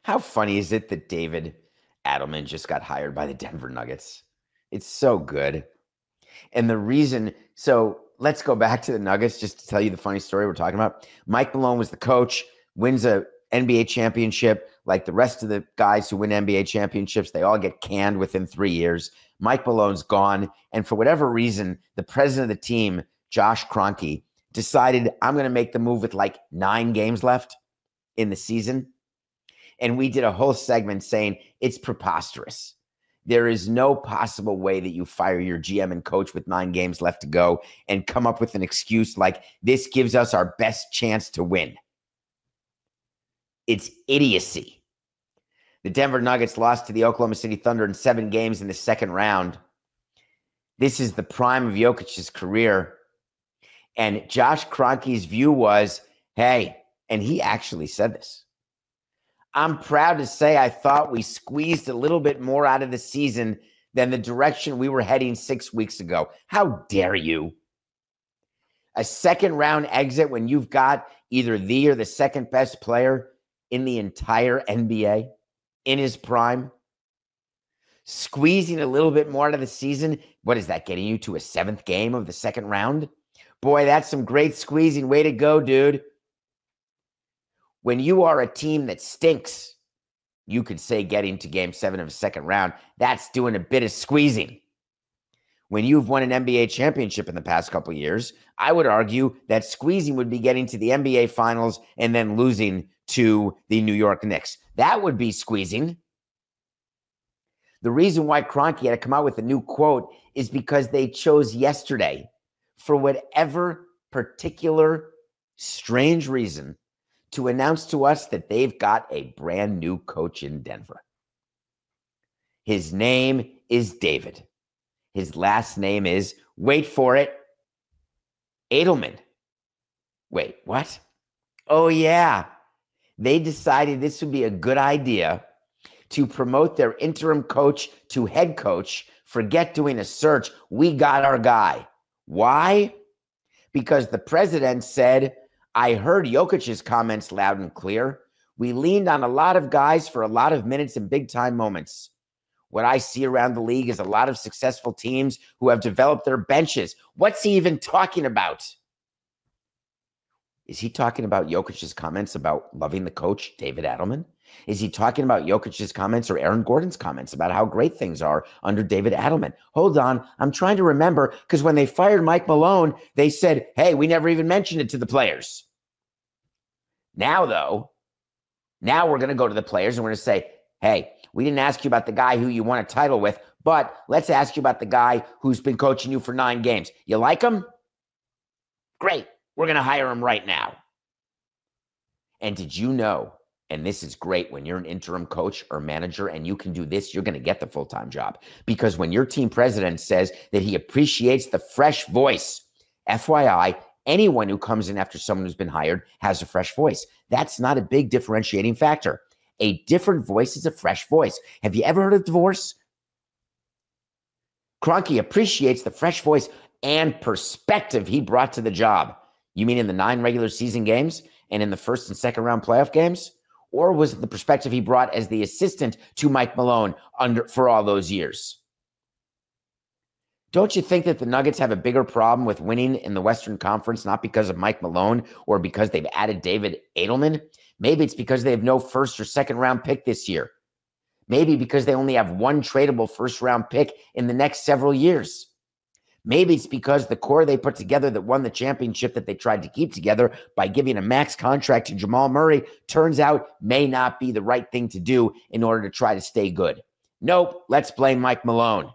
How funny is it that David Adelman just got hired by the Denver Nuggets? It's so good. And the reason, so let's go back to the Nuggets just to tell you the funny story we're talking about. Mike Malone was the coach, wins a NBA championship. Like the rest of the guys who win NBA championships, they all get canned within 3 years. Mike Malone's gone. And for whatever reason, the president of the team, Josh Kroenke, decided I'm going to make the move with like 9 games left in the season. And we did a whole segment saying it's preposterous. There is no possible way that you fire your GM and coach with 9 games left to go and come up with an excuse like this gives us our best chance to win. It's idiocy. The Denver Nuggets lost to the Oklahoma City Thunder in 7 games in the second round. This is the prime of Jokic's career. And Josh Kroenke's view was, hey, and he actually said this, I'm proud to say I thought we squeezed a little bit more out of the season than the direction we were heading 6 weeks ago. How dare you? A second-round exit when you've got either the or the second best player in the entire NBA in his prime? Squeezing a little bit more out of the season? What is that, getting you to a 7th game of the second round? Boy, that's some great squeezing. Way to go, dude. When you are a team that stinks, you could say getting to game 7 of a second round, that's doing a bit of squeezing. When you've won an NBA championship in the past couple of years, I would argue that squeezing would be getting to the NBA finals and then losing to the New York Knicks. That would be squeezing. The reason why Kroenke had to come out with a new quote is because they chose yesterday, for whatever particular strange reason, to announce to us that they've got a brand new coach in Denver. His name is David. His last name is, wait for it, Adelman. Wait, what? Oh, yeah. They decided this would be a good idea to promote their interim coach to head coach. Forget doing a search. We got our guy. Why? Because the president said, I heard Jokic's comments loud and clear. We leaned on a lot of guys for a lot of minutes in big-time moments. What I see around the league is a lot of successful teams who have developed their benches. What's he even talking about? Is he talking about Jokic's comments about loving the coach, David Adelman? Is he talking about Jokic's comments or Aaron Gordon's comments about how great things are under David Adelman? Hold on. I'm trying to remember, because when they fired Mike Malone, they said, hey, we never even mentioned it to the players. Now, though, now we're going to go to the players and we're going to say, hey, we didn't ask you about the guy who you won a title with, but let's ask you about the guy who's been coaching you for 9 games. You like him? Great. We're going to hire him right now. And did you know, and this is great when you're an interim coach or manager and you can do this, you're going to get the full-time job. Because when your team president says that he appreciates the fresh voice, FYI, anyone who comes in after someone who's been hired has a fresh voice. That's not a big differentiating factor. A different voice is a fresh voice. Have you ever heard of divorce? Kroenke appreciates the fresh voice and perspective he brought to the job. You mean in the 9 regular season games and in the first and second round playoff games? Or was it the perspective he brought as the assistant to Mike Malone for all those years? Don't you think that the Nuggets have a bigger problem with winning in the Western Conference, not because of Mike Malone or because they've added David Adelman? Maybe it's because they have no first or second round pick this year. Maybe because they only have 1 tradable first round pick in the next several years. Maybe it's because the core they put together that won the championship that they tried to keep together by giving a max contract to Jamal Murray turns out may not be the right thing to do in order to try to stay good. Nope, let's blame Mike Malone.